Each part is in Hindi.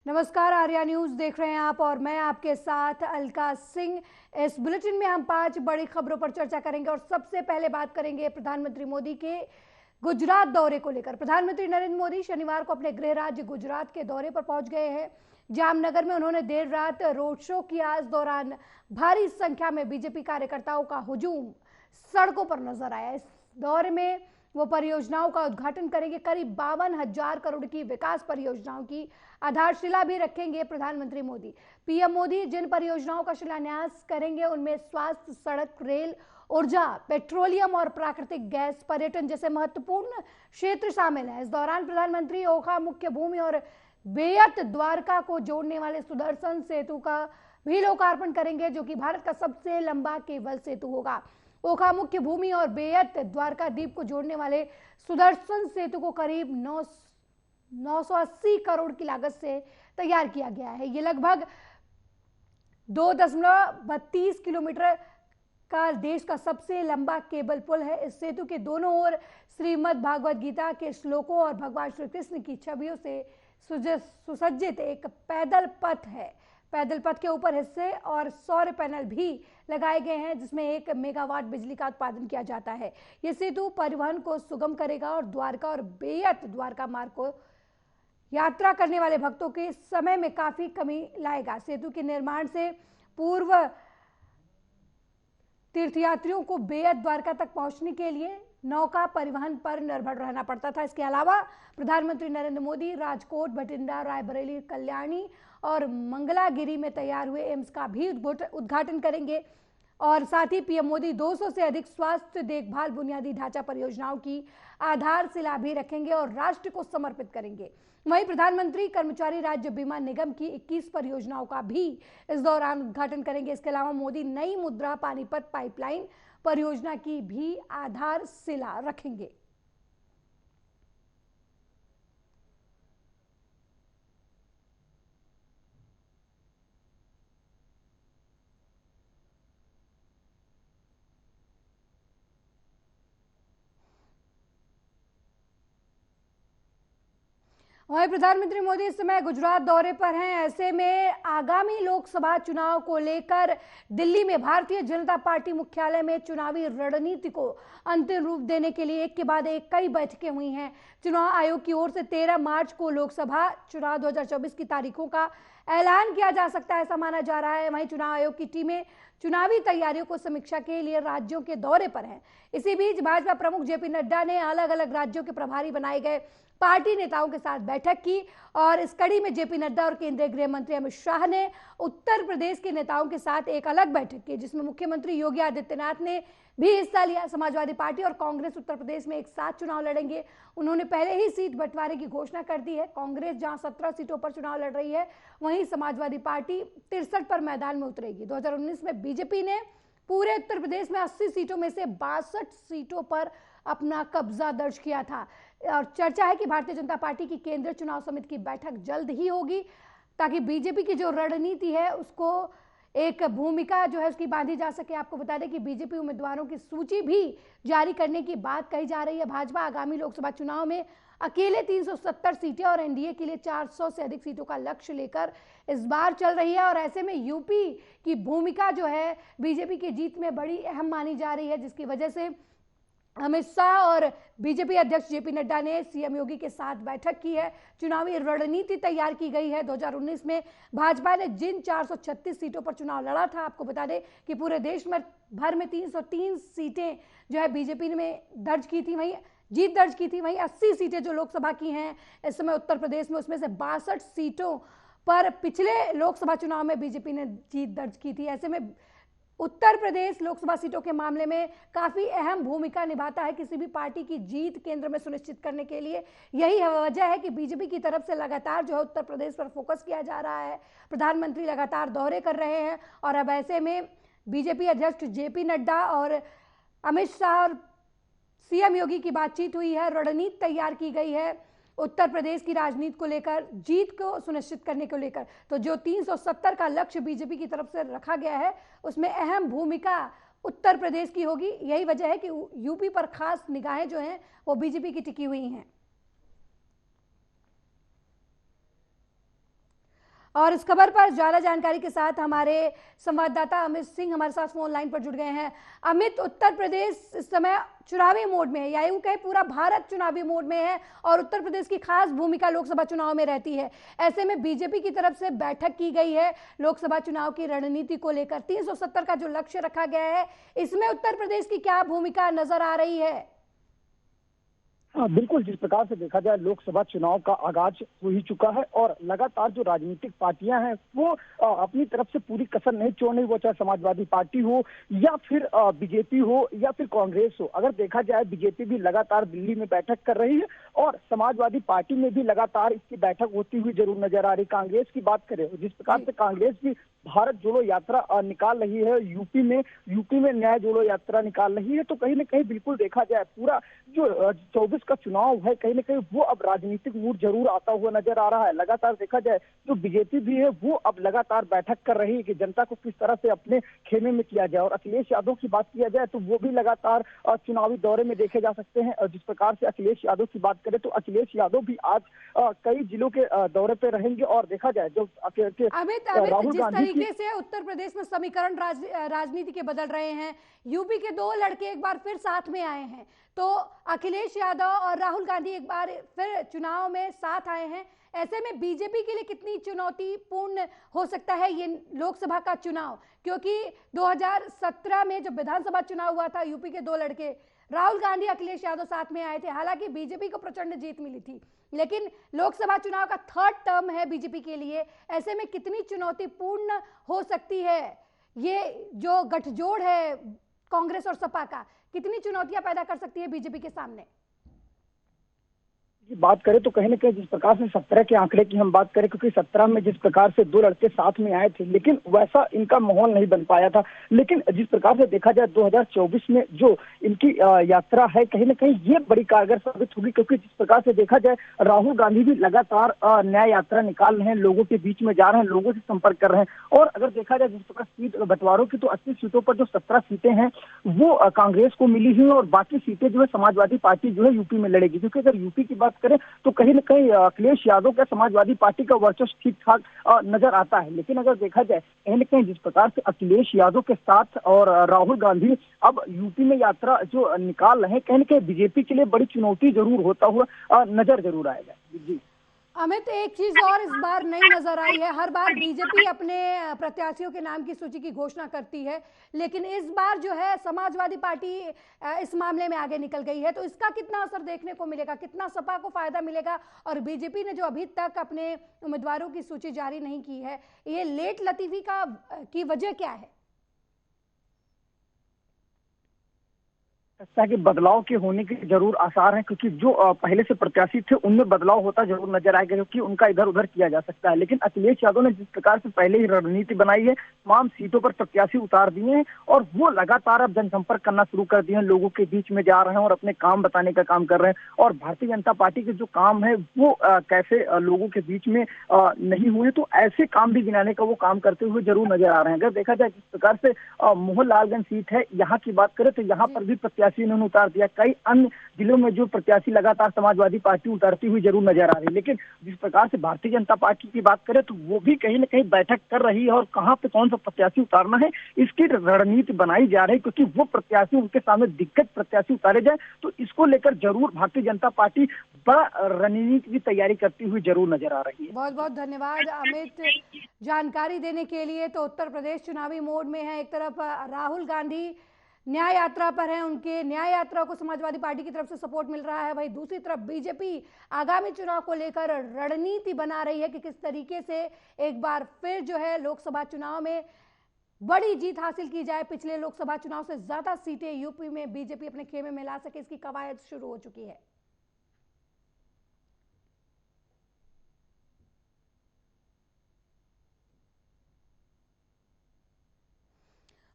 नमस्कार, आर्या न्यूज देख रहे हैं आप और मैं आपके साथ अलका सिंह। इस बुलेटिन में हम 5 बड़ी खबरों पर चर्चा करेंगे और सबसे पहले बात करेंगे प्रधानमंत्री मोदी के गुजरात दौरे को लेकर। प्रधानमंत्री नरेंद्र मोदी शनिवार को अपने गृह राज्य गुजरात के दौरे पर पहुंच गए हैं। जामनगर में उन्होंने देर रात रोड शो किया। इस दौरान भारी संख्या में बीजेपी कार्यकर्ताओं का हुजूम सड़कों पर नजर आया। इस दौरे में वो परियोजनाओं का उद्घाटन करेंगे। करीब 52,000 करोड़ की विकास परियोजनाओं की आधारशिला भी रखेंगे प्रधानमंत्री मोदी। पीएम मोदी जिन परियोजनाओं का शिलान्यास करेंगे उनमें स्वास्थ्य, सड़क, रेल, ऊर्जा, पेट्रोलियम और प्राकृतिक गैस, पर्यटन जैसे महत्वपूर्ण क्षेत्र शामिल हैं। इस दौरान प्रधानमंत्री ओखा मुख्य भूमि और बेयत द्वारका को जोड़ने वाले सुदर्शन सेतु का भी लोकार्पण करेंगे, जो कि भारत का सबसे लंबा केबल सेतु होगा। ओखा मुख्य भूमि और बेयत द्वारका द्वीप को जोड़ने वाले सुदर्शन सेतु को करीब 980 करोड़ की लागत से तैयार किया गया है। ये लगभग 2.32 किलोमीटर का देश का सबसे लंबा केबल पुल है। इस सेतु के दोनों ओर श्रीमद् भागवत गीता के श्लोकों और भगवान श्री कृष्ण की छवियों से सुसज्जित एक पैदल पथ है। पैदल पथ के ऊपर हिस्से और सौर पैनल भी लगाए गए हैं, जिसमें 1 मेगावाट बिजली का उत्पादन किया जाता है। यह सेतु परिवहन को सुगम करेगा और द्वारका और बेयत द्वारका मार्ग को यात्रा करने वाले भक्तों के समय में काफी कमी लाएगा। सेतु के निर्माण से पूर्व तीर्थयात्रियों को बेयत द्वारका तक पहुंचने के लिए नौका परिवहन पर निर्भर रहना पड़ता था। इसके अलावा प्रधानमंत्री नरेंद्र मोदी राजकोट, भटिंडा, रायबरेली, कल्याणी और मंगलागिरी में तैयार हुए एम्स का भी उद्घाटन करेंगे और साथ ही पीएम मोदी 200 से अधिक स्वास्थ्य देखभाल बुनियादी ढांचा परियोजनाओं की आधारशिला भी रखेंगे और राष्ट्र को समर्पित करेंगे। वहीं प्रधानमंत्री कर्मचारी राज्य बीमा निगम की 21 परियोजनाओं का भी इस दौरान उद्घाटन करेंगे। इसके अलावा मोदी नई मुद्रा पानीपत पाइपलाइन परियोजना की भी आधारशिला रखेंगे। वहीं प्रधानमंत्री मोदी इस समय गुजरात दौरे पर हैं। ऐसे में आगामी लोकसभा चुनाव को लेकर दिल्ली में भारतीय जनता पार्टी मुख्यालय में चुनावी रणनीति को अंतिम रूप देने के लिए एक के बाद एक कई बैठकें हुई हैं। चुनाव आयोग की ओर से 13 मार्च को लोकसभा चुनाव 2024 की तारीखों का ऐलान किया जा सकता है, ऐसा माना जा रहा है। वहीं चुनाव आयोग की टीमें चुनावी तैयारियों को समीक्षा के लिए राज्यों के दौरे पर हैं। इसी बीच भाजपा प्रमुख जेपी नड्डा ने अलग अलग राज्यों के प्रभारी बनाए गए पार्टी नेताओं के साथ बैठक की और इस कड़ी में जेपी नड्डा और केंद्रीय गृह मंत्री अमित शाह ने उत्तर प्रदेश के नेताओं के साथ एक अलग बैठक की, जिसमें मुख्यमंत्री योगी आदित्यनाथ ने भी हिस्सा लिया। समाजवादी पार्टी और कांग्रेस उत्तर प्रदेश में एक साथ चुनाव लड़ेंगे। उन्होंने पहले ही सीट बंटवारे की घोषणा कर दी है। कांग्रेस जहां 17 सीटों पर चुनाव लड़ रही है, वहीं समाजवादी पार्टी 63 पर मैदान में उतरेगी। 2019 में बीजेपी ने पूरे उत्तर प्रदेश में 80 सीटों में से 62 सीटों पर अपना कब्जा दर्ज किया था और चर्चा है कि भारतीय जनता पार्टी की केंद्रीय चुनाव समिति की बैठक जल्द ही होगी, ताकि बीजेपी की जो रणनीति है उसको एक भूमिका जो है उसकी बांधी जा सके। आपको बता दें कि बीजेपी उम्मीदवारों की सूची भी जारी करने की बात कही जा रही है। भाजपा आगामी लोकसभा चुनाव में अकेले 370 सीटें और एनडीए के लिए 400 से अधिक सीटों का लक्ष्य लेकर इस बार चल रही है और ऐसे में यूपी की भूमिका जो है बीजेपी की जीत में बड़ी अहम मानी जा रही है, जिसकी वजह से अमित शाह और बीजेपी अध्यक्ष जेपी नड्डा ने सीएम योगी के साथ बैठक की है। चुनावी रणनीति तैयार की गई है। 2019 में भाजपा ने जिन 436 सीटों पर चुनाव लड़ा था, आपको बता दें कि पूरे देश में भर में 303 सीटें जो है बीजेपी ने दर्ज की थी, वहीं जीत दर्ज की थी। वहीं 80 सीटें जो लोकसभा की हैं इस समय उत्तर प्रदेश में, उसमें से 62 सीटों पर पिछले लोकसभा चुनाव में बीजेपी ने जीत दर्ज की थी। ऐसे में उत्तर प्रदेश लोकसभा सीटों के मामले में काफी अहम भूमिका निभाता है किसी भी पार्टी की जीत केंद्र में सुनिश्चित करने के लिए। यही वजह है कि बीजेपी की तरफ से लगातार जो है उत्तर प्रदेश पर फोकस किया जा रहा है। प्रधानमंत्री लगातार दौरे कर रहे हैं और अब ऐसे में बीजेपी अध्यक्ष जेपी नड्डा और अमित शाह और सीएम योगी की बातचीत हुई है, रणनीति तैयार की गई है उत्तर प्रदेश की राजनीति को लेकर, जीत को सुनिश्चित करने को लेकर। तो जो 370 का लक्ष्य बीजेपी की तरफ से रखा गया है उसमें अहम भूमिका उत्तर प्रदेश की होगी। यही वजह है कि यूपी पर खास निगाहें जो हैं वो बीजेपी की टिकी हुई हैं। और इस खबर पर ज्यादा जानकारी के साथ हमारे संवाददाता अमित सिंह हमारे साथ फोन लाइन पर जुड़ गए हैं। अमित, उत्तर प्रदेश इस समय चुनावी मोड में है, या यूं कहे पूरा भारत चुनावी मोड में है और उत्तर प्रदेश की खास भूमिका लोकसभा चुनाव में रहती है। ऐसे में बीजेपी की तरफ से बैठक की गई है लोकसभा चुनाव की रणनीति को लेकर। 370 का जो लक्ष्य रखा गया है, इसमें उत्तर प्रदेश की क्या भूमिका नजर आ रही है? हाँ, बिल्कुल। जिस प्रकार से देखा जाए, लोकसभा चुनाव का आगाज हो ही चुका है और लगातार जो राजनीतिक पार्टियां हैं वो अपनी तरफ से पूरी कसर नहीं छोड़ रही, वो चाहे समाजवादी पार्टी हो या फिर बीजेपी हो या फिर कांग्रेस हो। अगर देखा जाए, बीजेपी भी लगातार दिल्ली में बैठक कर रही है और समाजवादी पार्टी में भी लगातार इसकी बैठक होती हुई जरूर नजर आ रही। कांग्रेस की बात करें, जिस प्रकार से कांग्रेस भी भारत जोड़ो यात्रा निकाल रही है, यूपी में न्याय जोड़ो यात्रा निकाल रही है, तो कहीं ना कहीं बिल्कुल देखा जाए पूरा जो 24 का चुनाव है, कहीं ना कहीं वो अब राजनीतिक मूड जरूर आता हुआ नजर आ रहा है। लगातार देखा जाए, जो बीजेपी भी है वो अब लगातार बैठक कर रही है कि जनता को किस तरह से अपने खेमे में किया जाए। और अखिलेश यादव की बात किया जाए तो वो भी लगातार चुनावी दौरे में देखे जा सकते हैं। और जिस प्रकार से अखिलेश यादव की बात करें तो अखिलेश यादव भी आज कई जिलों के दौरे पे रहेंगे। और देखा जाए, जो राहुल गांधी तरीके से उत्तर प्रदेश में समीकरण राजनीति के बदल रहे हैं, यूपी के दो लड़के एक बार फिर साथ में आए हैं, तो अखिलेश यादव और राहुल गांधी एक बार फिर चुनाव में साथ आए हैं। ऐसे में बीजेपी के लिए कितनी चुनौतीपूर्ण हो सकता है ये लोकसभा का चुनाव? क्योंकि 2017 में जब विधानसभा चुनाव हुआ था, यूपी के दो लड़के राहुल गांधी अखिलेश यादव साथ में आए थे। हालांकि बीजेपी को प्रचंड जीत मिली थी, लेकिन लोकसभा चुनाव का थर्ड टर्म है बीजेपी के लिए। ऐसे में कितनी चुनौतीपूर्ण हो सकती है ये जो गठजोड़ है कांग्रेस और सपा का, कितनी चुनौतियां पैदा कर सकती है बीजेपी के सामने? बात करें तो कहीं ना कहीं जिस प्रकार से 17 के आंकड़े की हम बात करें, क्योंकि 17 में जिस प्रकार से दो लड़के साथ में आए थे, लेकिन वैसा इनका माहौल नहीं बन पाया था। लेकिन जिस प्रकार से देखा जाए 2024 में जो इनकी यात्रा है, कहीं ना कहीं ये बड़ी कारगर साबित होगी। क्योंकि जिस प्रकार से देखा जाए, राहुल गांधी भी लगातार न्याय यात्रा निकाल रहे हैं, लोगों के बीच में जा रहे हैं, लोगों से संपर्क कर रहे हैं। और अगर देखा जाए जिस प्रकार सीट बंटवारों की, तो 80 सीटों पर जो 17 सीटें हैं वो कांग्रेस को मिली हुई, और बाकी सीटें जो है समाजवादी पार्टी जो है यूपी में लड़ेगी। क्योंकि अगर यूपी की बात करें तो कहीं न कहीं अखिलेश यादव का समाजवादी पार्टी का वर्चस्व ठीक ठाक नजर आता है। लेकिन अगर देखा जाए, कहीं न कहीं जिस प्रकार से अखिलेश यादव के साथ और राहुल गांधी अब यूपी में यात्रा जो निकाल रहे हैं, कहीं न कहीं बीजेपी के लिए बड़ी चुनौती जरूर होता हुआ नजर जरूर आएगा। जी अमित, एक चीज और इस बार नई नजर आई है। हर बार बीजेपी अपने प्रत्याशियों के नाम की सूची की घोषणा करती है, लेकिन इस बार जो है समाजवादी पार्टी इस मामले में आगे निकल गई है। तो इसका कितना असर देखने को मिलेगा, कितना सपा को फायदा मिलेगा? और बीजेपी ने जो अभी तक अपने उम्मीदवारों की सूची जारी नहीं की है, ये लेट लतीफी की वजह क्या है? कि बदलाव के होने के जरूर आसार हैं, क्योंकि जो पहले से प्रत्याशी थे उनमें बदलाव होता जरूर नजर आएगा, क्योंकि उनका इधर उधर किया जा सकता है। लेकिन अखिलेश यादव ने जिस प्रकार से पहले ही रणनीति बनाई है, तमाम सीटों पर प्रत्याशी उतार दिए हैं और वो लगातार अब जनसंपर्क करना शुरू कर दिए हैं, लोगों के बीच में जा रहे हैं और अपने काम बताने का काम कर रहे हैं। और भारतीय जनता पार्टी के जो काम है वो कैसे लोगों के बीच में नहीं हुए, तो ऐसे काम भी गिनाने का वो काम करते हुए जरूर नजर आ रहे हैं। अगर देखा जाए जिस प्रकार से मोहनलालगंज सीट है, यहाँ की बात करें तो यहाँ पर भी प्रत्याशी इन्होंने उतार दिया। कई अन्य जिलों में जो प्रत्याशी लगातार समाजवादी पार्टी उतारती हुई जरूर नजर आ रही है। लेकिन जिस प्रकार से भारतीय जनता पार्टी की बात करें तो वो भी कहीं न कहीं बैठक कर रही है और कहां पे कौन सा प्रत्याशी उतारना है इसकी रणनीति बनाई जा रही है, क्योंकि वो प्रत्याशी उनके सामने दिग्गज प्रत्याशी उतारे जाए तो इसको लेकर जरूर भारतीय जनता पार्टी बड़ा रणनीति की तैयारी करती हुई जरूर नजर आ रही है। बहुत बहुत धन्यवाद अमित जानकारी देने के लिए। तो उत्तर प्रदेश चुनावी मोड में है, एक तरफ राहुल गांधी न्याय यात्रा पर है, उनके न्याय यात्रा को समाजवादी पार्टी की तरफ से सपोर्ट मिल रहा है। वहीं दूसरी तरफ बीजेपी आगामी चुनाव को लेकर रणनीति बना रही है कि किस तरीके से एक बार फिर जो है लोकसभा चुनाव में बड़ी जीत हासिल की जाए। पिछले लोकसभा चुनाव से ज्यादा सीटें यूपी में बीजेपी अपने खेमे में ला सके, इसकी कवायद शुरू हो चुकी है।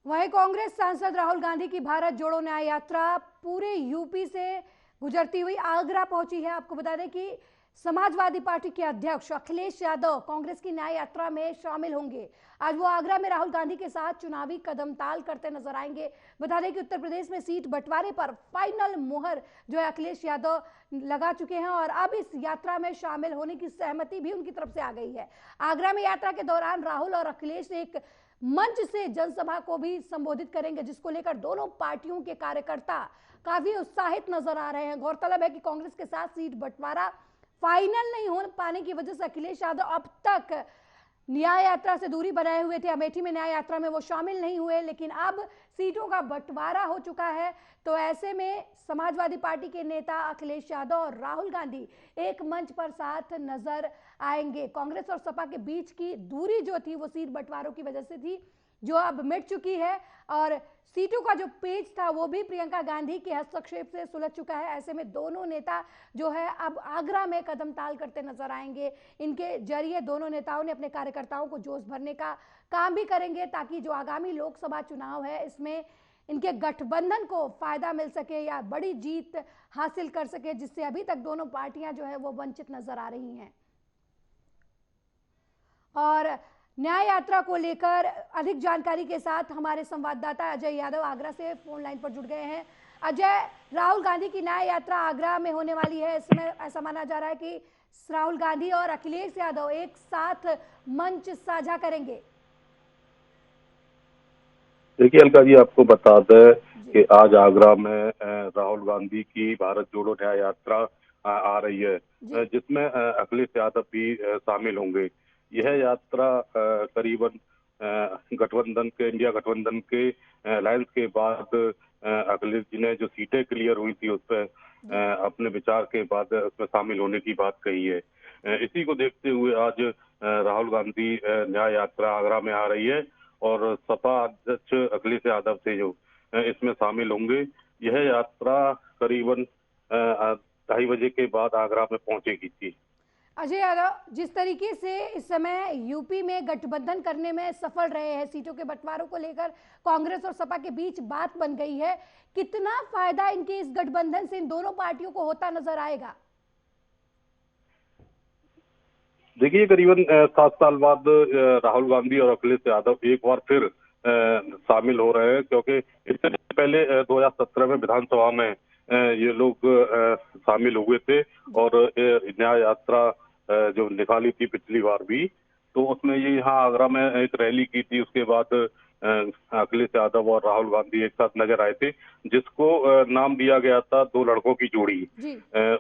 वहीं कांग्रेस सांसद राहुल गांधी की भारत जोड़ो न्याय यात्रा पूरे यूपी से गुजरती हुई आगरा पहुंची है। आपको बता दें कि समाजवादी पार्टी के अध्यक्ष अखिलेश यादव कांग्रेस की न्याय यात्रा में शामिल होंगे। आज वो आगरा में राहुल गांधी के साथ चुनावी कदमताल करते नजर आएंगे। बता दें कि उत्तर प्रदेश में सीट बंटवारे पर फाइनल मुहर जो है अखिलेश यादव लगा चुके हैं और अब इस यात्रा में शामिल होने की सहमति भी उनकी तरफ से आ गई है। आगरा में यात्रा के दौरान राहुल और अखिलेश एक मंच से जनसभा को भी संबोधित करेंगे, जिसको लेकर दोनों पार्टियों के कार्यकर्ता काफी उत्साहित नजर आ रहे हैं। गौरतलब है कि कांग्रेस के साथ सीट बंटवारा फाइनल नहीं हो पाने की वजह से अखिलेश यादव अब तक न्याय यात्रा से दूरी बनाए हुए थे। अमेठी में न्याय यात्रा में वो शामिल नहीं हुए, लेकिन अब सीटों का बंटवारा हो चुका है, तो ऐसे में समाजवादी पार्टी के नेता अखिलेश यादव और राहुल गांधी एक मंच पर साथ नजर आएंगे। कांग्रेस और सपा के बीच की दूरी जो थी वो सीट बंटवारों की वजह से थी, जो अब मिट चुकी है और सीटों का जो पेच था वो भी प्रियंका गांधी के हस्तक्षेप से सुलझ चुका है। ऐसे में दोनों नेता जो है अब आगरा में कदमताल करते नजर आएंगे। इनके जरिए दोनों नेताओं ने अपने कार्यकर्ताओं को जोश भरने का काम भी करेंगे, ताकि जो आगामी लोकसभा चुनाव है इसमें इनके गठबंधन को फायदा मिल सके या बड़ी जीत हासिल कर सके, जिससे अभी तक दोनों पार्टियां जो है वो वंचित नजर आ रही हैं। और न्याय यात्रा को लेकर अधिक जानकारी के साथ हमारे संवाददाता अजय यादव आगरा से फोन लाइन पर जुड़ गए हैं। अजय, राहुल गांधी की न्याय यात्रा आगरा में होने वाली है। इसमें ऐसा माना जा रहा है कि राहुल गांधी और अखिलेश यादव एक साथ मंच साझा करेंगे। देखिए अलका जी, आपको बता दें कि आज आगरा में राहुल गांधी की भारत जोड़ो न्याय यात्रा आ रही है, जिसमें अखिलेश यादव भी शामिल होंगे। यह यात्रा करीबन गठबंधन के इंडिया गठबंधन के अलायंस के बाद अखिलेश जी ने जो सीटें क्लियर हुई थी उस पर अपने विचार के बाद उसमें शामिल होने की बात कही है। इसी को देखते हुए आज राहुल गांधी न्याय यात्रा आगरा में आ रही है और सपा अध्यक्ष अखिलेश यादव से जो इसमें शामिल होंगे। यह यात्रा करीबन 2:30 बजे के बाद आगरा में पहुंचेगी थी। अजय यादव, जिस तरीके से इस समय यूपी में गठबंधन करने में सफल रहे हैं, सीटों के बंटवारों को लेकर कांग्रेस और सपा के बीच बात बन गई है, कितना फायदा इनके इस गठबंधन से इन दोनों पार्टियों को होता नजर आएगा? देखिए करीबन 7 साल बाद राहुल गांधी और अखिलेश यादव एक बार फिर शामिल हो रहे हैं, क्योंकि इससे पहले 2017 में विधानसभा में ये लोग शामिल हुए थे और न्याय यात्रा जो निकाली थी पिछली बार भी, तो उसमें ये यहाँ आगरा में एक रैली की थी। उसके बाद अखिलेश यादव और राहुल गांधी एक साथ नजर आए थे, जिसको नाम दिया गया था दो लड़कों की जोड़ी।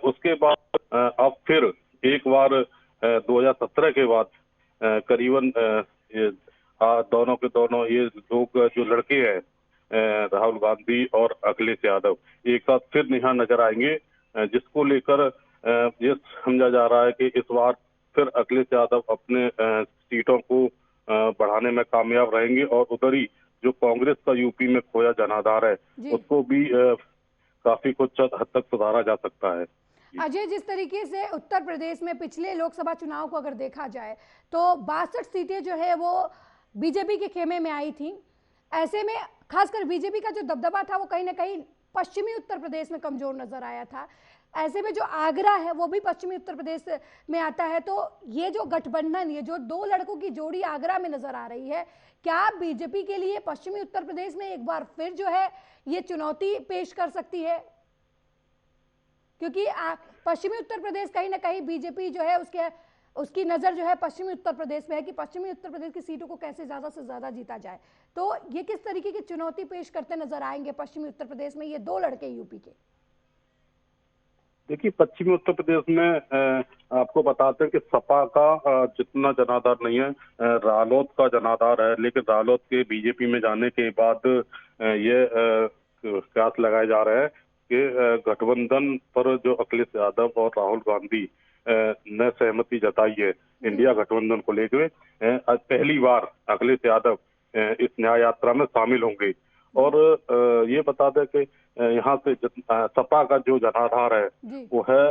उसके बाद अब फिर एक बार 2017 के बाद करीबन दोनों के दोनों ये लोग जो लड़के हैं राहुल गांधी और अखिलेश यादव एक साथ फिर यहाँ नजर आएंगे, जिसको लेकर ये समझा जा रहा है कि इस बार फिर अखिलेश यादव अपने सीटों को बढ़ाने में कामयाब रहेंगे और उधर ही जो कांग्रेस का यूपी में खोया जनाधार है उसको भी काफी कुछ हद तक सुधारा जा सकता है। अजय, जिस तरीके से उत्तर प्रदेश में पिछले लोकसभा चुनाव को अगर देखा जाए तो 62 सीटें जो है वो बीजेपी के खेमे में आई थी। ऐसे में खासकर बीजेपी का जो दबदबा था वो कहीं ना कहीं पश्चिमी उत्तर प्रदेश में कमजोर नजर आया था। ऐसे में जो आगरा है वो भी पश्चिमी उत्तर प्रदेश में आता है, तो ये जो गठबंधन, ये जो दो लड़कों की जोड़ी आगरा में नजर आ रही है, क्या बीजेपी के लिए पश्चिमी उत्तर प्रदेश में एक बार फिर जो है ये चुनौती पेश कर सकती है? क्योंकि पश्चिमी उत्तर प्रदेश कहीं ना कहीं बीजेपी जो है उसकी नजर जो है पश्चिमी उत्तर प्रदेश में है कि पश्चिमी उत्तर प्रदेश की सीटों को कैसे ज्यादा से ज्यादा जीता जाए। तो ये किस तरीके की चुनौती पेश करते नजर आएंगे पश्चिमी उत्तर प्रदेश में ये दो लड़के यूपी के? देखिए पश्चिमी उत्तर प्रदेश में आपको बताते हैं कि सपा का जितना जनाधार नहीं है, रालोद का जनाधार है, लेकिन रालोद के बीजेपी में जाने के बाद ये कयास लगाए जा रहे हैं कि गठबंधन पर जो अखिलेश यादव और राहुल गांधी ने सहमति जताई है इंडिया गठबंधन को लेकर, पहली बार अखिलेश यादव इस न्याय यात्रा में शामिल होंगे। और ये बता दें कि यहाँ से सपा का जो जनाधार है वो है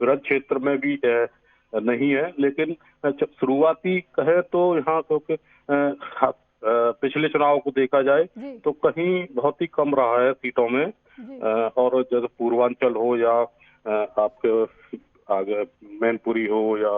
ब्रज क्षेत्र में भी नहीं है, लेकिन शुरुआती कहे तो यहाँ क्योंकि पिछले चुनाव को देखा जाए तो कहीं बहुत ही कम रहा है सीटों में, और जैसे पूर्वांचल हो या आपके आगे मैनपुरी हो या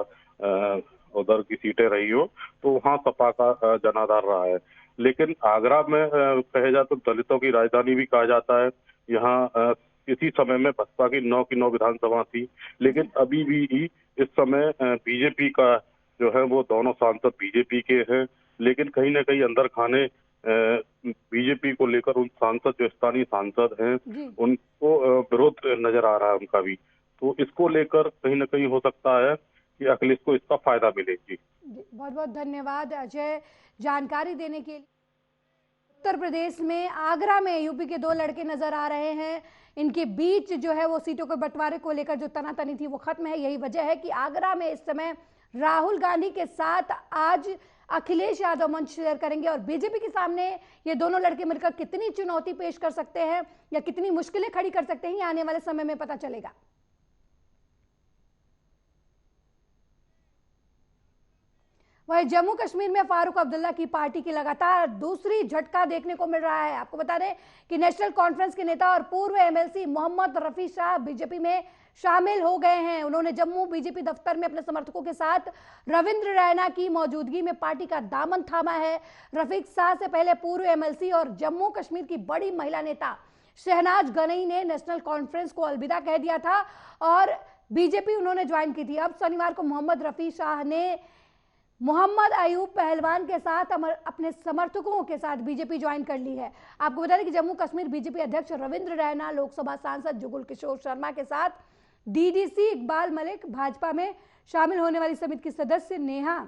उधर की सीटें रही हो, तो वहाँ सपा का जनाधार रहा है। लेकिन आगरा में कहे जाए तो दलितों की राजधानी भी कहा जाता है। यहाँ किसी समय में बसपा की 9 की 9 विधानसभा थी, लेकिन अभी भी इस समय बीजेपी का जो है वो दोनों सांसद बीजेपी के हैं। लेकिन कहीं ना कहीं अंदर खाने बीजेपी को लेकर उन सांसद जो स्थानीय सांसद हैं उनको विरोध नजर आ रहा है उनका भी। तो इसको लेकर कहीं ना कहीं हो सकता है कि अखिलेश को इसका फायदा मिले। जी बहुत बहुत धन्यवाद अजय जानकारी देने के लिए। उत्तर प्रदेश में आगरा में यूपी के 2 लड़के नजर आ रहे हैं। इनके बीच जो है वो सीटों के बंटवारे को लेकर जो तनातनी थी वो खत्म है। यही वजह है कि आगरा में इस समय राहुल गांधी के साथ आज अखिलेश यादव मंच शेयर करेंगे और बीजेपी के सामने ये दोनों लड़के मिलकर कितनी चुनौती पेश कर सकते हैं या कितनी मुश्किलें खड़ी कर सकते हैं, ये आने वाले समय में पता चलेगा। वहीं जम्मू कश्मीर में फारूक अब्दुल्ला की पार्टी की लगातार दूसरी झटका देखने को मिल रहा है। आपको बता दें कि नेशनल कॉन्फ्रेंस के नेता और पूर्व एमएलसी मोहम्मद रफी शाह बीजेपी में शामिल हो गए हैं। उन्होंने जम्मू बीजेपी दफ्तर में अपने समर्थकों के साथ रविंद्र रैना की मौजूदगी में पार्टी का दामन थामा है। रफीक शाह से पहले पूर्व एमएलसी और जम्मू कश्मीर की बड़ी महिला नेता शहनाज गनई ने नेशनल कॉन्फ्रेंस को अलविदा कह दिया था और बीजेपी उन्होंने ज्वाइन की थी। अब शनिवार को मोहम्मद रफी शाह ने मोहम्मद अयूब पहलवान के साथ अपने समर्थकों के साथ बीजेपी ज्वाइन कर ली है। आपको बता दें कि जम्मू कश्मीर बीजेपी अध्यक्ष रविंद्र रैना, लोकसभा सांसद जुगल किशोर शर्मा के साथ डीडीसी इकबाल मलिक, भाजपा में शामिल होने वाली समिति की सदस्य नेहा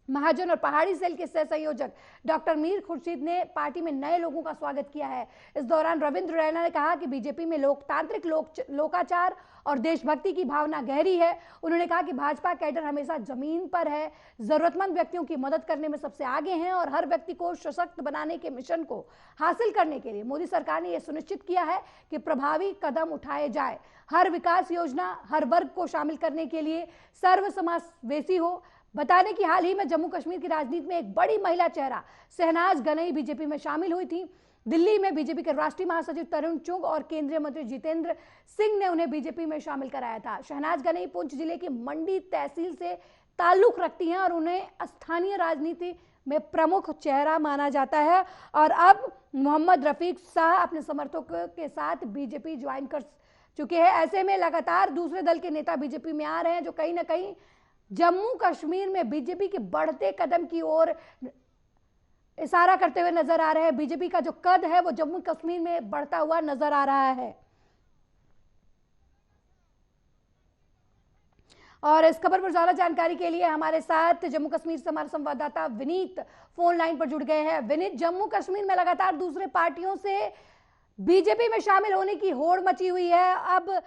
महाजन और पहाड़ी सेल के सह संयोजक डॉक्टर मीर खुर्शीद ने पार्टी में नए लोगों का स्वागत किया है। इस दौरान रविंद्र रैना ने कहा कि बीजेपी में लोकतांत्रिक लोकाचार और देशभक्ति की भावना गहरी है। उन्होंने कहा कि भाजपा कैडर हमेशा जमीन पर है, जरूरतमंद व्यक्तियों की मदद करने में सबसे आगे हैं और हर व्यक्ति को सशक्त बनाने के मिशन को हासिल करने के लिए मोदी सरकार ने यह सुनिश्चित किया है कि प्रभावी कदम उठाए जाए। हर विकास योजना हर वर्ग को शामिल करने के लिए सर्वसमावेशी हो। बता दें कि हाल ही में जम्मू कश्मीर की राजनीति में एक बड़ी महिला चेहरा शहनाज गनई बीजेपी में शामिल हुई थी। दिल्ली में बीजेपी के राष्ट्रीय महासचिव तरुण चुग और केंद्रीय मंत्री जितेंद्र सिंह ने उन्हें बीजेपी में शामिल कराया था। शहनाज गनई पुंछ जिले की मंडी तहसील से ताल्लुक रखती हैं और उन्हें स्थानीय राजनीति में प्रमुख चेहरा माना जाता है। और अब मोहम्मद रफीक शाह अपने समर्थकों के साथ बीजेपी ज्वाइन कर चुके हैं। ऐसे में लगातार दूसरे दल के नेता बीजेपी में आ रहे हैं जो कहीं ना कहीं जम्मू कश्मीर में बीजेपी के बढ़ते कदम की ओर इशारा करते हुए नजर आ रहे हैं। बीजेपी का जो कद है वो जम्मू कश्मीर में बढ़ता हुआ नजर आ रहा है। और इस खबर पर ज्यादा जानकारी के लिए हमारे साथ जम्मू कश्मीर से हमारे संवाददाता विनीत फोन लाइन पर जुड़ गए हैं। विनीत, जम्मू कश्मीर में लगातार दूसरे पार्टियों से बीजेपी में शामिल होने की होड़ मची हुई है। अब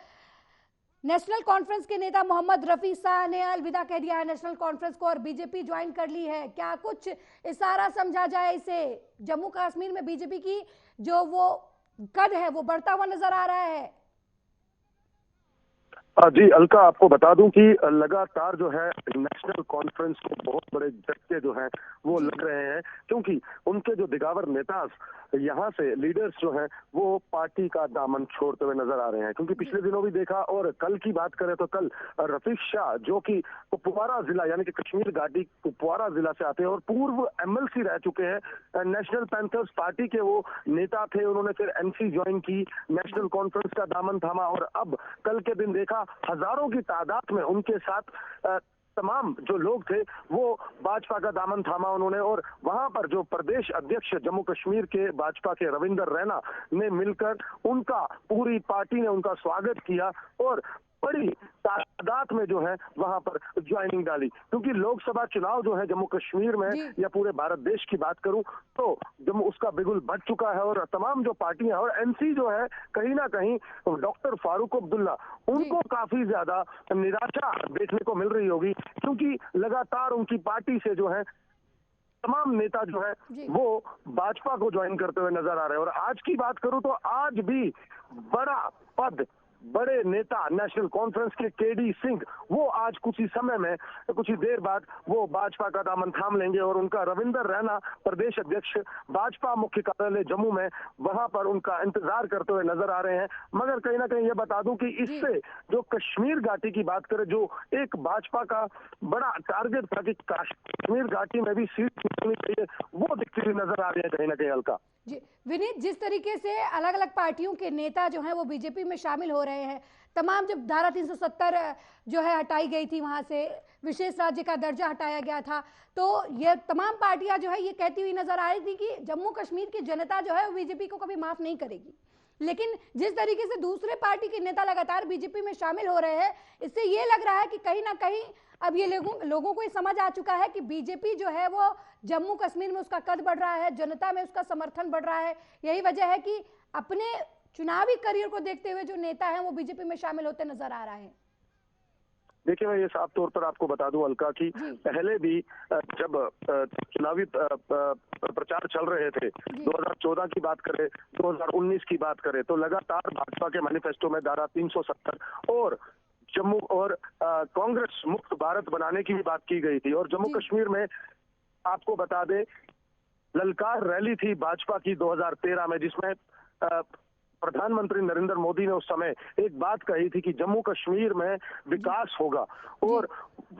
नेशनल कॉन्फ्रेंस के नेता मोहम्मद रफी शाह ने अलविदा कह दिया है नेशनल कॉन्फ्रेंस को और बीजेपी ज्वाइन कर ली है। क्या कुछ इशारा समझा जाए इसे? जम्मू कश्मीर में बीजेपी की जो वो कद है वो बढ़ता हुआ नजर आ रहा है। जी अलका, आपको बता दूं कि लगातार जो है नेशनल कॉन्फ्रेंस को बहुत बड़े झटके जो हैं वो लग रहे हैं, क्योंकि उनके जो दिगावर नेता यहाँ से लीडर्स जो हैं वो पार्टी का दामन छोड़ते हुए नजर आ रहे हैं। क्योंकि पिछले दिनों भी देखा और कल की बात करें तो कल रफीक शाह जो कि कुपवारा जिला यानी कि कश्मीर घाटी कुपवारा जिला से आते हैं और पूर्व एमएलसी रह चुके हैं, नेशनल पैंथर्स पार्टी के वो नेता थे। उन्होंने फिर एनसी ज्वाइन की, नेशनल कॉन्फ्रेंस का दामन थामा और अब कल के दिन देखा हजारों की तादाद में उनके साथ तमाम जो लोग थे वो भाजपा का दामन थामा उन्होंने। और वहां पर जो प्रदेश अध्यक्ष जम्मू कश्मीर के भाजपा के रविंद्र रैना ने मिलकर उनका पूरी पार्टी ने उनका स्वागत किया और बड़ी तादाद में जो है वहां पर ज्वाइनिंग डाली। क्योंकि लोकसभा चुनाव जो है जम्मू कश्मीर में या पूरे भारत देश की बात करूं तो जम्मू उसका बिगुल बढ़ चुका है और तमाम जो पार्टियां और एनसी जो है कहीं ना कहीं डॉक्टर फारूक अब्दुल्ला उनको काफी ज्यादा निराशा देखने को मिल रही होगी, क्योंकि लगातार उनकी पार्टी से जो है तमाम नेता जो है वो भाजपा को ज्वाइन करते हुए नजर आ रहे हैं। और आज की बात करूं तो आज भी बड़ा पद बड़े नेता नेशनल कॉन्फ्रेंस के केडी सिंह, वो आज कुछ ही समय में, कुछ ही देर बाद वो भाजपा का दामन थाम लेंगे और उनका रविंदर रैना, प्रदेश अध्यक्ष भाजपा मुख्य कार्यालय जम्मू में, वहां पर उनका इंतजार करते हुए नजर आ रहे हैं। मगर कहीं ना कहीं ये बता दूं कि इससे जो कश्मीर घाटी की बात करें, जो एक भाजपा का बड़ा टारगेट था कि कश्मीर घाटी में भी सीट मिलनी चाहिए, वो दिखती हुई नजर आ रही है कहीं ना कहीं अलका। जी विनीत, जिस तरीके से अलग अलग पार्टियों के नेता जो हैं वो बीजेपी में शामिल हो रहे हैं, तमाम जब धारा 370 जो है हटाई गई थी, वहां से विशेष राज्य का दर्जा हटाया गया था, तो ये तमाम पार्टियां जो है ये कहती हुई नजर आ रही थी कि जम्मू कश्मीर की जनता जो है वो बीजेपी को कभी माफ नहीं करेगी। लेकिन जिस तरीके से दूसरे पार्टी के नेता लगातार बीजेपी में शामिल हो रहे हैं, इससे ये लग रहा है कि कहीं ना कहीं अब ये लोगों को ये समझ आ चुका है कि बीजेपी जो है वो जम्मू कश्मीर में उसका कद बढ़ रहा है, जनता में उसका समर्थन बढ़ रहा है। यही वजह है कि अपने चुनावी करियर को देखते हुए जो नेता हैं वो बीजेपी में शामिल होते नजर आ रहे हैं। देखिए, मैं ये साफ तौर पर आपको बता दूं अलका कि पहले भी जब चुनावी प्रचार चल रहे थे, 2014 की बात करें, 2019 की बात करें, तो लगातार भाजपा के मैनिफेस्टो में धारा 370 और जम्मू और कांग्रेस मुक्त भारत बनाने की भी बात की गई थी। और जम्मू कश्मीर में आपको बता दें, ललकार रैली थी भाजपा की 2013 में, जिसमें प्रधानमंत्री नरेंद्र मोदी ने उस समय एक बात कही थी कि जम्मू कश्मीर में विकास होगा। और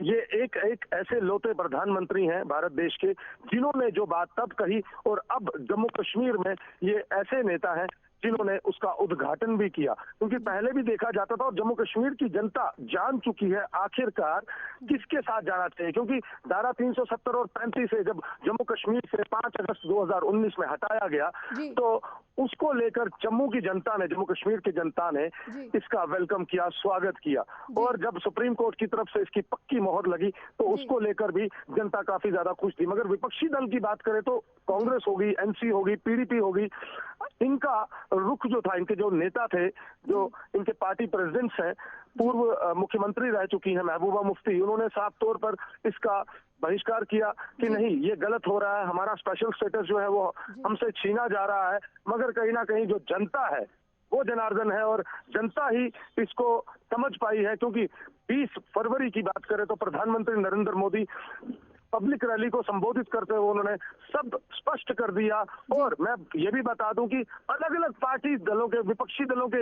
ये एक ऐसे लौते प्रधानमंत्री हैं भारत देश के जिन्होंने जो बात तब कही, और अब जम्मू कश्मीर में ये ऐसे नेता हैं जिन्होंने उसका उद्घाटन भी किया। क्योंकि पहले भी देखा जाता था और जम्मू कश्मीर की जनता जान चुकी है आखिरकार किसके साथ जाना चाहिए। क्योंकि धारा 370 और 35 से जब जम्मू कश्मीर से 5 अगस्त 2019 में हटाया गया, तो उसको लेकर जम्मू की जनता ने, जम्मू कश्मीर की जनता ने इसका वेलकम किया, स्वागत किया। और जब सुप्रीम कोर्ट की तरफ से इसकी पक्की मोहर लगी, तो उसको लेकर भी जनता काफी ज्यादा खुश थी। मगर विपक्षी दल की बात करें तो कांग्रेस होगी, एनसी होगी, पीडीपी होगी, इनका रुख जो था, इनके जो नेता थे, जो इनके पार्टी प्रेसिडेंट्स हैं, पूर्व मुख्यमंत्री रह चुकी हैं महबूबा मुफ्ती, उन्होंने साफ तौर पर इसका बहिष्कार किया कि नहीं, ये गलत हो रहा है, हमारा स्पेशल स्टेटस जो है वो हमसे छीना जा रहा है। मगर कहीं ना कहीं जो जनता है वो जनार्दन है, और जनता ही इसको समझ पाई है। क्योंकि 20 फरवरी की बात करें तो प्रधानमंत्री नरेंद्र मोदी पब्लिक रैली को संबोधित करते हुए उन्होंने सब स्पष्ट कर दिया। और मैं ये भी बता दूं कि अलग अलग पार्टी दलों के, विपक्षी दलों के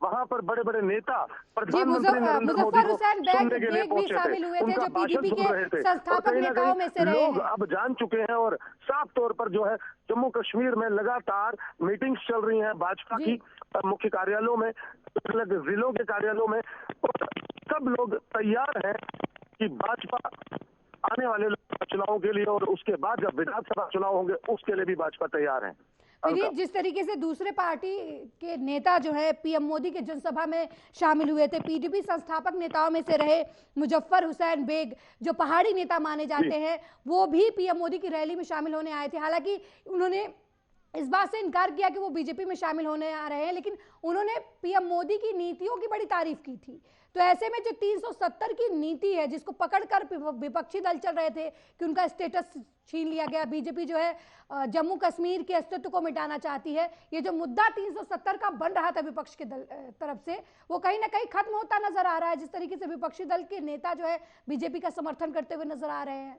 वहां पर बड़े बड़े नेता प्रधानमंत्री नरेंद्र मोदी को सुनने के लिए पहुंचे थे, उनका भाषण सुन रहे थे। और कहीं ना कहीं लोग अब जान चुके हैं, और साफ तौर पर जो है जम्मू कश्मीर में लगातार मीटिंग्स चल रही हैं भाजपा की मुख्य कार्यालयों में, अलग जिलों के कार्यालयों में, और सब लोग तैयार हैं कि भाजपा आने वाले चुनावों के लिए, और उसके बाद जब विधानसभा चुनाव होंगे उसके लिए भी भाजपा तैयार है। जिस तरीके से दूसरे पार्टी के नेता जो है पीएम मोदी के जनसभा में शामिल हुए थे, पीडीपी संस्थापक नेताओं में से रहे मुजफ्फर हुसैन बेग, जो पहाड़ी नेता माने जाते हैं, वो भी पीएम मोदी की रैली में शामिल होने आए थे। हालांकि उन्होंने इस बात से इनकार किया कि वो बीजेपी में शामिल होने आ रहे हैं, लेकिन उन्होंने पीएम मोदी की नीतियों की बड़ी तारीफ की थी। तो ऐसे में जो 370 की नीति है, जिसको पकड़कर विपक्षी दल चल रहे थे कि उनका स्टेटस छीन लिया गया, बीजेपी जो है जम्मू कश्मीर के अस्तित्व को मिटाना चाहती है, ये जो मुद्दा 370 का बन रहा था विपक्ष के तरफ से, वो कहीं ना कहीं खत्म होता नजर आ रहा है। जिस तरीके से विपक्षी दल के नेता जो है बीजेपी का समर्थन करते हुए नजर आ रहे हैं।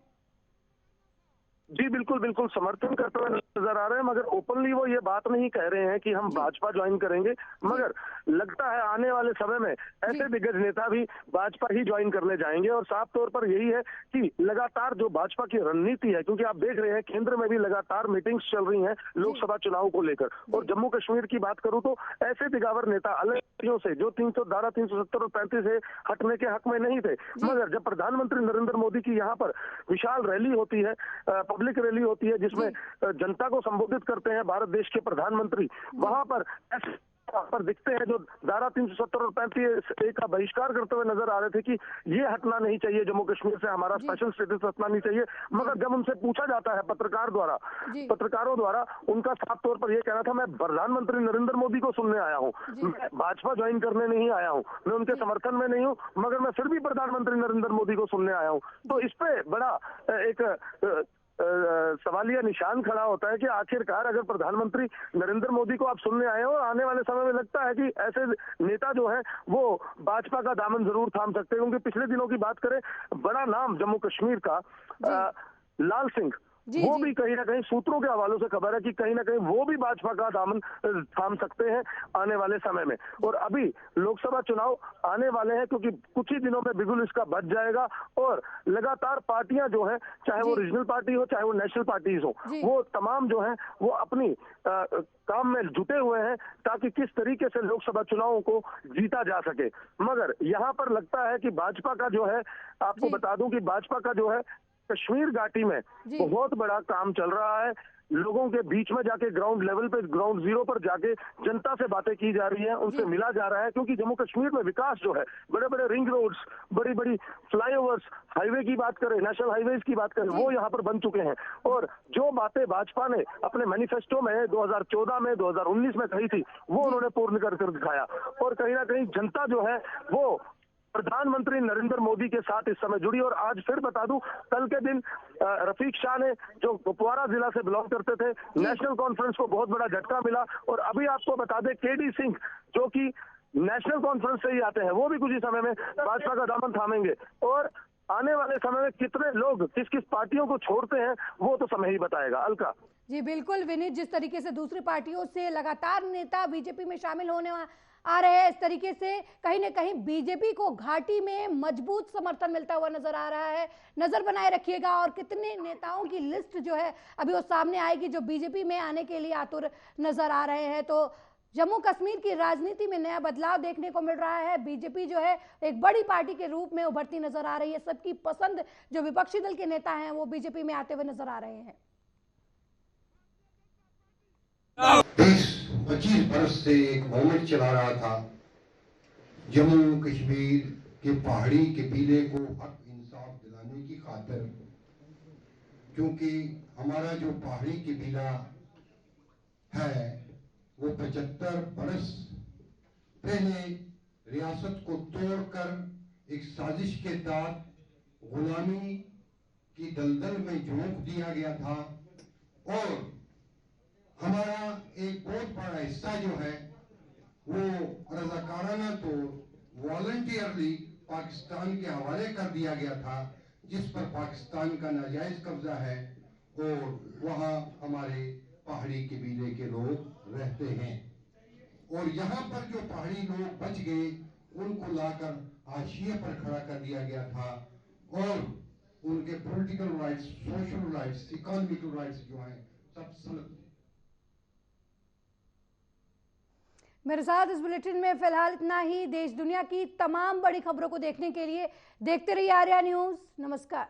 जी बिल्कुल बिल्कुल समर्थन करते हुए नजर आ रहे हैं, मगर ओपनली वो ये बात नहीं कह रहे हैं कि हम भाजपा ज्वाइन करेंगे। मगर लगता है आने वाले समय में ऐसे दिग्गज नेता भी भाजपा ही ज्वाइन करने जाएंगे। और साफ तौर पर यही है कि लगातार जो भाजपा की रणनीति है, क्योंकि आप देख रहे हैं केंद्र में भी लगातार मीटिंग्स चल रही हैं लोकसभा चुनाव को लेकर। और जम्मू कश्मीर की बात करूं तो ऐसे दिगावर नेता अलग से जो धारा 370 और 35 से हटने के हक में नहीं थे, मगर जब प्रधानमंत्री नरेंद्र मोदी की यहाँ पर विशाल रैली होती है, पब्लिक रैली होती है, जिसमें जनता को संबोधित करते हैं भारत देश के प्रधानमंत्री, वहां पर ऐसे पर दिखते हैं जो धारा 370 और 35 का बहिष्कार करते हुए नजर आ रहे थे कि ये हटना नहीं चाहिए, जम्मू कश्मीर से हमारा स्पेशल स्टेटस हटना नहीं चाहिए। मगर जब उनसे पूछा जाता है पत्रकारों द्वारा, उनका साफ तौर पर यह कहना था, मैं प्रधानमंत्री नरेंद्र मोदी को सुनने आया हूँ, मैं भाजपा ज्वाइन करने नहीं आया हूँ, मैं उनके समर्थन में नहीं हूँ, मगर मैं फिर भी प्रधानमंत्री नरेंद्र मोदी को सुनने आया हूँ। तो इस पे बड़ा एक सवालिया निशान खड़ा होता है कि आखिरकार अगर प्रधानमंत्री नरेंद्र मोदी को आप सुनने आए हो और आने वाले समय में लगता है कि ऐसे नेता जो है वो भाजपा का दामन जरूर थाम सकते हैं, क्योंकि पिछले दिनों की बात करें, बड़ा नाम जम्मू कश्मीर का लाल सिंह, वो भी कहीं ना कहीं सूत्रों के हवालों से खबर है कि कहीं ना कहीं वो भी भाजपा का दामन थाम सकते हैं आने वाले समय में। और अभी लोकसभा चुनाव आने वाले हैं, क्योंकि कुछ ही दिनों में बिगुल इसका बच जाएगा और लगातार पार्टियां जो है, चाहे वो रीजनल पार्टी हो चाहे वो नेशनल पार्टीज हो, वो तमाम जो है वो अपनी काम में जुटे हुए हैं ताकि किस तरीके से लोकसभा चुनावों को जीता जा सके। मगर यहाँ पर लगता है कि भाजपा का जो है, आपको बता दूं कि भाजपा का जो है कश्मीर घाटी में बहुत बड़ा काम चल रहा है। लोगों के बीच में जाके ग्राउंड लेवल पे, ग्राउंड जीरो पर जाके जनता से बातें की जा रही हैं, उनसे मिला जा रहा है, क्योंकि जम्मू कश्मीर में विकास जो है, बड़े बड़े रिंग रोड्स, बड़ी बड़ी फ्लाईओवर्स, हाईवे की बात करें, नेशनल हाईवेज की बात करें, वो यहाँ पर बन चुके हैं। और जो बातें भाजपा ने अपने मैनिफेस्टो में 2014 में 2019 में कही थी, वो उन्होंने पूर्ण कर दिखाया। और कहीं ना कहीं जनता जो है वो प्रधानमंत्री नरेंद्र मोदी के साथ इस समय जुड़ी। और आज फिर बता दूं, कल के दिन रफीक शाह ने, जो कुपवारा जिला से बिलोंग करते थे, नेशनल कॉन्फ्रेंस को बहुत बड़ा झटका मिला। और अभी आपको बता दें, केडी सिंह जो कि नेशनल कॉन्फ्रेंस से ही आते हैं, वो भी कुछ ही समय में भाजपा का दामन थामेंगे। और आने वाले समय में कितने लोग किस किस पार्टियों को छोड़ते हैं वो तो समय ही बताएगा। अलका जी बिल्कुल विनीत, जिस तरीके से दूसरी पार्टियों से लगातार नेता बीजेपी में शामिल होने आ रहे हैं, इस तरीके से कहीं ना कहीं बीजेपी को घाटी में मजबूत समर्थन मिलता हुआ नजर आ रहा है। नजर बनाए रखिएगा और कितने नेताओं की लिस्ट जो है अभी वो सामने आएगी जो बीजेपी में आने के लिए आतुर नजर आ रहे हैं। तो जम्मू कश्मीर की राजनीति में नया बदलाव देखने को मिल रहा है। बीजेपी जो है एक बड़ी पार्टी के रूप में उभरती नजर आ रही है। सबकी पसंद जो विपक्षी दल के नेता हैं वो बीजेपी में आते हुए नजर आ रहे हैं। 20-25 बरस से एक मूवमेंट चला रहा था, जम्मू कश्मीर के पहाड़ी कबीले को हक इंसाफ दिलाने की खातिर, क्योंकि हमारा जो पहाड़ी कबीला है वो 75 बरस पहले रियासत को तोड़कर एक साजिश के तहत गुलामी की दलदल में झोंक दिया गया था। और हमारा एक बहुत बड़ा हिस्सा जो है वो रज़ाकाराना तो वॉलंटियरली पाकिस्तान के हवाले कर दिया गया था, जिस पर पाकिस्तान का नाजायज कब्जा है और वहाँ हमारे पहाड़ी कबीले के लोग रहते हैं। और यहाँ पर जो पहाड़ी लोग बच गए उनको लाकर हाशिए पर खड़ा कर दिया गया था और उनके political rights, social rights, economical rights जो हैं सब सल्ब। मेरे साथ इस बुलेटिन में फिलहाल इतना ही। देश दुनिया की तमाम बड़ी खबरों को देखने के लिए देखते रहिए आर्या न्यूज़। नमस्कार।